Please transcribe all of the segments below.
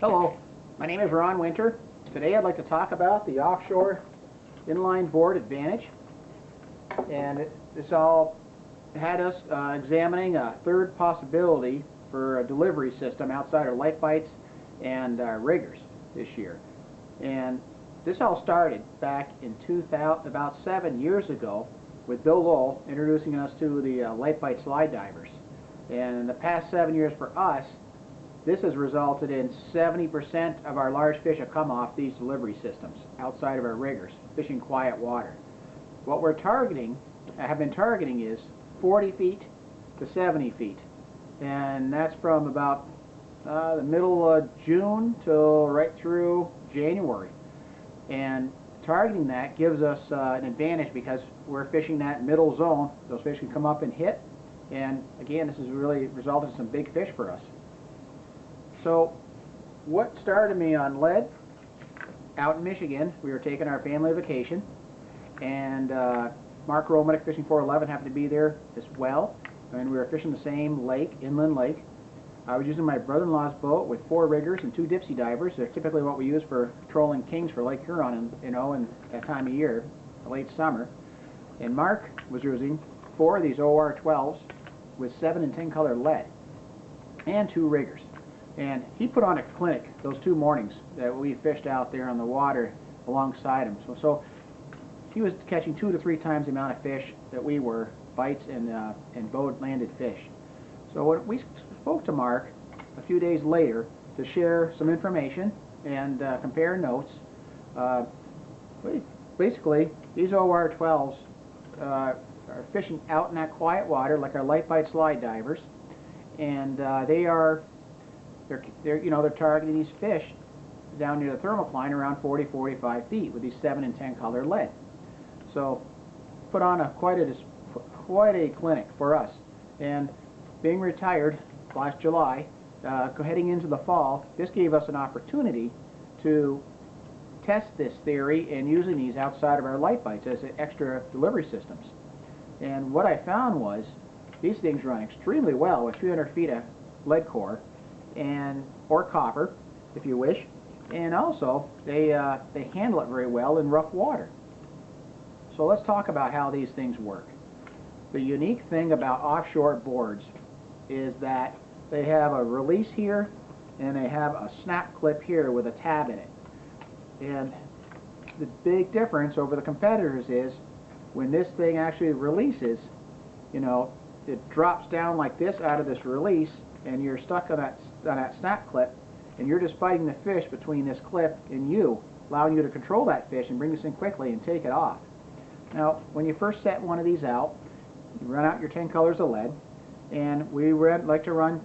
Hello, my name is Ron Winter. Today I'd like to talk about the Offshore Inline Board Advantage. And this all had us examining a third possibility for a delivery system outside our light bites and riggers this year. And this all started back in 2000, about 7 years ago, with Bill Lowell introducing us to the light bite slide divers. And in the past 7 years for us, this has resulted in 70% of our large fish have come off these delivery systems outside of our riggers, fishing quiet water. What we're targeting, have been targeting, is 40 feet to 70 feet. And that's from about the middle of June till right through January. And targeting that gives us an advantage because we're fishing that middle zone. Those fish can come up and hit. And again, this has really resulted in some big fish for us. So what started me on lead? Out in Michigan, we were taking our family vacation, and Mark Romanek, Fishing 411, happened to be there as well, and we were fishing the same lake, inland lake. I was using my brother-in-law's boat with 4 riggers and 2 dipsy divers. They're typically what we use for trolling kings for Lake Huron, in that time of year, the late summer. And Mark was using 4 of these OR12s with 7 and 10 color lead and 2 riggers. And he put on a clinic those 2 mornings that we fished out there on the water alongside him. So he was catching 2 to 3 times the amount of fish that we were, bites and boat landed fish. So when we spoke to Mark a few days later to share some information and compare notes, basically these OR12s are fishing out in that quiet water like our light bite slide divers, and they're targeting these fish down near the thermocline around 40-45 feet with these 7 and 10 color lead. So put on quite a clinic for us. And being retired last July, heading into the fall, this gave us an opportunity to test this theory and using these outside of our light bites as extra delivery systems. And what I found was these things run extremely well with 300 feet of lead core or copper, if you wish, and also they handle it very well in rough water. So let's talk about how these things work. The unique thing about offshore boards is that they have a release here and they have a snap clip here with a tab in it. And the big difference over the competitors is when this thing actually releases, it drops down like this out of this release, and you're stuck on that snap clip, and you're just fighting the fish between this clip and you, allowing you to control that fish and bring this in quickly and take it off. Now, when you first set one of these out, you run out your 10 colors of lead, and we like to run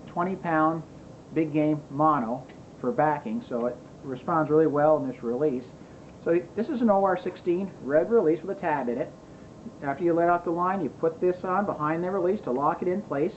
20-pound big game mono for backing, so it responds really well in this release. So this is an OR16 red release with a tab in it. After you let out the line, you put this on behind the release to lock it in place.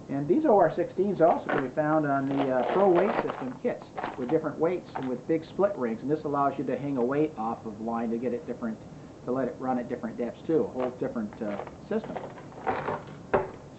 And these OR16s also can be found on the Pro Weight System kits with different weights and with big split rings. And this allows you to hang a weight off of line to get it different, to let it run at different depths too. A whole different system.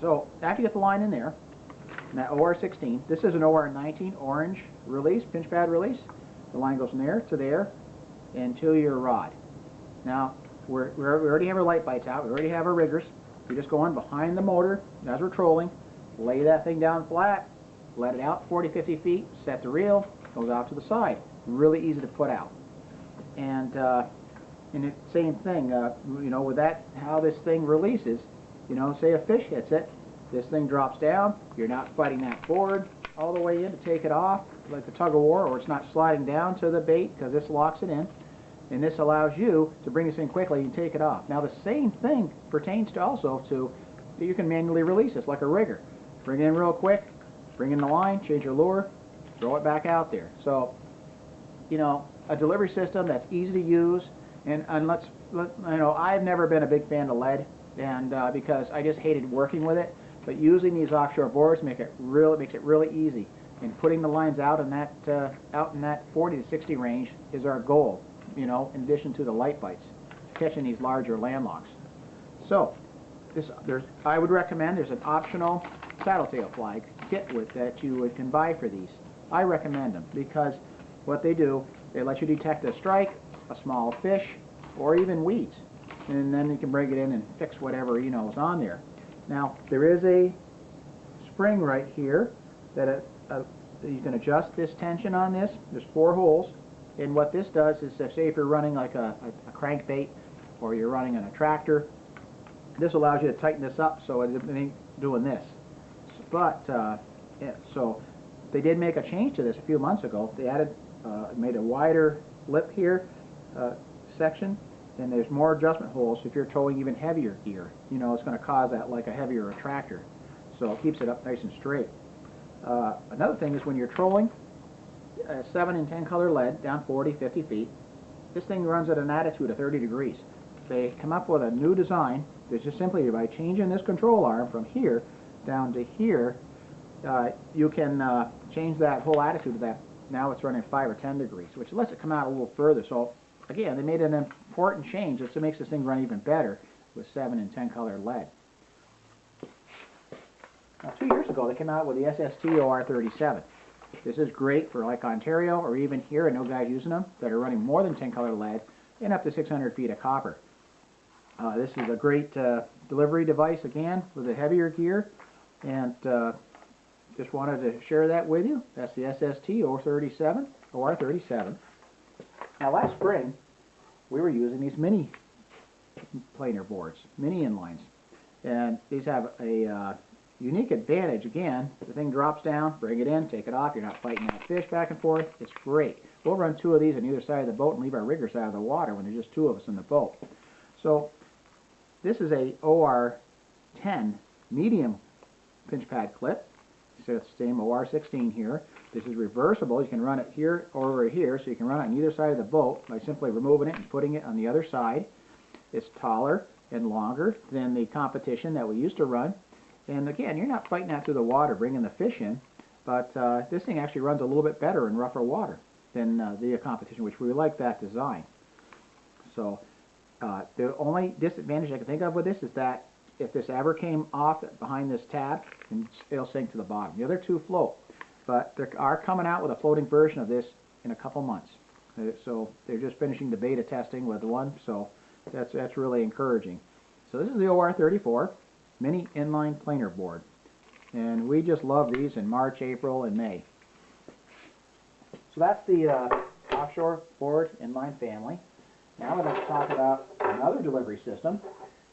So after you get the line in there, and that OR16, this is an OR19 orange release, pinch pad release. The line goes from there to there and to your rod. Now we already have our light bites out. We already have our riggers. We just go on behind the motor as we're trolling. Lay that thing down flat, let it out 40-50 feet, set the reel, goes out to the side. Really easy to put out. And the same thing, with that, how this thing releases, say a fish hits it, this thing drops down, you're not fighting that board all the way in to take it off, like the tug of war, or it's not sliding down to the bait because this locks it in. And this allows you to bring this in quickly and take it off. Now the same thing pertains to also to, you can manually release this like a rigger. Bring it in real quick, bring in the line, change your lure, throw it back out there. So, a delivery system that's easy to use, and I've never been a big fan of lead, and because I just hated working with it. But using these offshore boards makes it really easy. And putting the lines out in that 40 to 60 range is our goal. In addition to the light bites, catching these larger landlocks. So, I would recommend there's an optional Tattle Tale Flag kit that you can buy for these. I recommend them because what they do, they let you detect a strike, a small fish, or even weeds. And then you can bring it in and fix whatever is on there. Now, there is a spring right here that you can adjust this tension on this. There's 4 holes. And what this does is, say if you're running like a crankbait or you're running an attractor, this allows you to tighten this up so it ain't doing this. But, yeah, so they did make a change to this a few months ago. They made a wider lip here section, and there's more adjustment holes if you're towing even heavier gear. It's going to cause that like a heavier attractor. So it keeps it up nice and straight. Another thing is when you're trolling 7 and 10 color lead down 40, 50 feet, this thing runs at an attitude of 30 degrees. They come up with a new design that's just simply by changing this control arm from here down to here, you can change that whole attitude of that. Now it's running 5 or 10 degrees, which lets it come out a little further. So again, they made an important change that makes this thing run even better with 7 and 10 color lead. Now 2 years ago they came out with the SST OR37. This is great for like Ontario or even here, I know guys using them that are running more than 10 color lead and up to 600 feet of copper. This is a great delivery device again with the heavier gear, and just wanted to share that with you. That's the SST OR37. Now last spring we were using these mini planer boards, mini inlines, and these have a unique advantage. Again, the thing drops down, bring it in, take it off, you're not fighting that fish back and forth. It's great. We'll run 2 of these on either side of the boat and leave our riggers out of the water when there's just 2 of us in the boat. So this is a OR10 medium pinch pad clip. So it's the same OR16 here. This is reversible. You can run it here or over here, so you can run it on either side of the boat by simply removing it and putting it on the other side. It's taller and longer than the competition that we used to run. And again, you're not fighting that through the water, bringing the fish in, but this thing actually runs a little bit better in rougher water than the competition, which we like that design. So the only disadvantage I can think of with this is that if this ever came off behind this tab, it'll sink to the bottom. The other 2 float, but they are coming out with a floating version of this in a couple months. So they're just finishing the beta testing with one, so that's really encouraging. So this is the OR34 mini inline planer board, and we just love these in March, April, and May. So that's the offshore board inline family. Now let's talk about another delivery system,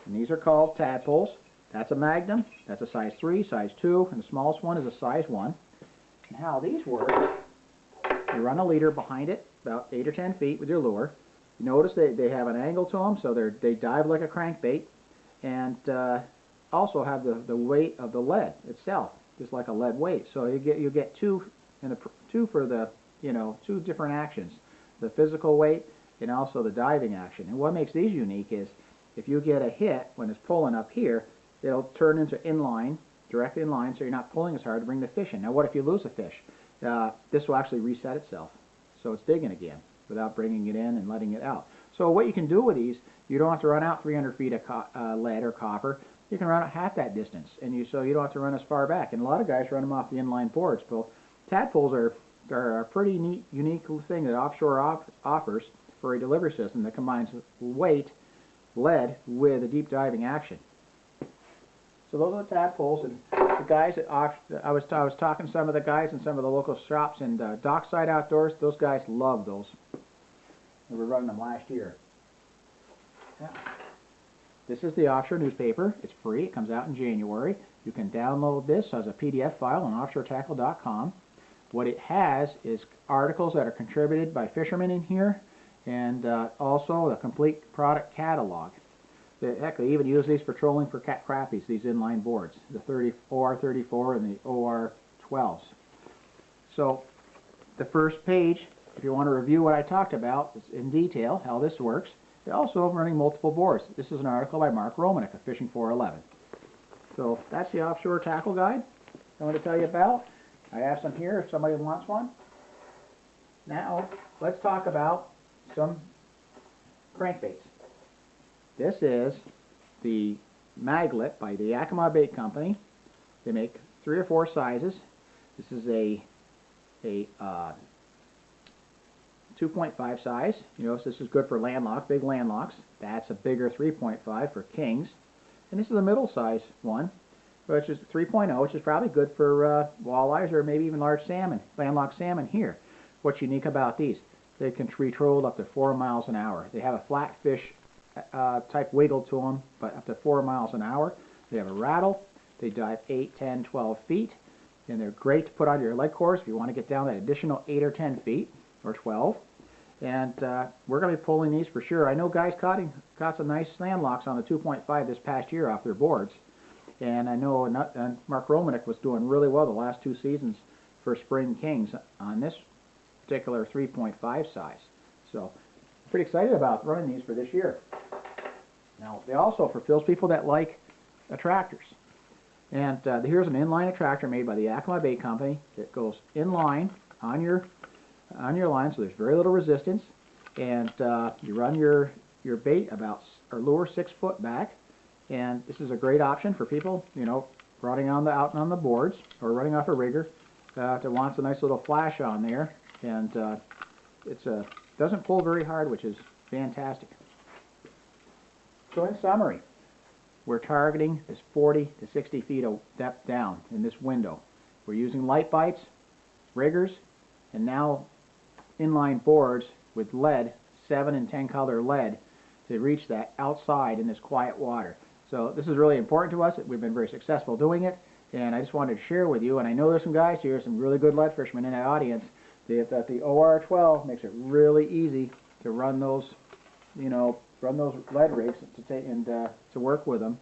and these are called Tadpoles. That's a Magnum, that's a size 3, size 2, and the smallest one is a size 1. And how these work, you run a leader behind it about 8 or 10 feet with your lure. You notice they have an angle to them, so they dive like a crankbait, and also have the weight of the lead itself, just like a lead weight. So you get 2 for the 2 different actions, the physical weight and also the diving action. And what makes these unique is if you get a hit when it's pulling up here, it'll turn into inline, direct inline, so you're not pulling as hard to bring the fish in. Now what if you lose a fish? This will actually reset itself, so it's digging again without bringing it in and letting it out. So what you can do with these, you don't have to run out 300 feet of lead or copper. You can run out half that distance, and so you don't have to run as far back. And a lot of guys run them off the inline boards. But Tadpoles are a pretty neat, unique thing that Offshore offers for a delivery system that combines weight, lead, with a deep diving action. So those are the Tadpoles, and the guys at I was talking to some of the guys in some of the local shops and Dockside Outdoors. Those guys love those. We were running them last year. Yeah. This is the Offshore newspaper. It's free. It comes out in January. You can download this as a PDF file on offshoretackle.com. What it has is articles that are contributed by fishermen in here, and also a complete product catalog. Heck, they even use these for trolling for crappies, these inline boards, the OR34 and the OR12s. So the first page, if you want to review what I talked about in detail, how this works. They're also running multiple boards. This is an article by Mark Romanek of Fishing 411. So that's the Offshore Tackle Guide I want to tell you about. I have some here if somebody wants one. Now, let's talk about some crankbaits. This is the Maglet by the Yakima Bait Company. They make 3 or 4 sizes. This is a a 2.5 size. You know, so this is good for landlock, big landlocks. That's a bigger 3.5 for kings. And this is a middle size one, which is 3.0, which is probably good for walleyes or maybe even large salmon, landlocked salmon here. What's unique about these? They can be trolled up to 4 miles an hour. They have a flat fish type wiggle to them, but up to 4 miles an hour. They have a rattle. They dive 8, 10, 12 feet. And they're great to put on your lead course if you want to get down that additional 8 or 10 feet, or 12. And we're going to be pulling these for sure. I know guys caught some nice landlocks on the 2.5 this past year off their boards. And I know Mark Romanek was doing really well the last 2 seasons for spring kings on this particular 3.5 size. So pretty excited about running these for this year. Now they also fulfills people that like attractors. And here's an inline attractor made by the Yakima Bait Company that goes inline on your line, so there's very little resistance, and you run your bait about or lure 6 foot back, and this is a great option for people, you know, running out on the boards or running off a rigger that wants a nice little flash on there, and it's doesn't pull very hard, which is fantastic. So in summary, we're targeting this 40 to 60 feet of depth down in this window. We're using light bites, riggers, and now inline boards with lead, 7 and 10 color lead, to reach that outside in this quiet water. So this is really important to us. We've been very successful doing it, and I just wanted to share with you, and I know there's some guys here, some really good lead fishermen in the audience, that the OR12 makes it really easy to run those, you know, run those lead rigs to take and to work with them,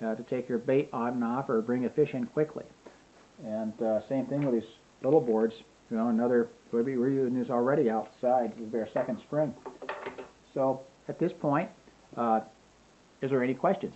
to take your bait on and off or bring a fish in quickly. And same thing with these little boards. You know, we're using this already outside. This will be our second spring. So at this point, is there any questions?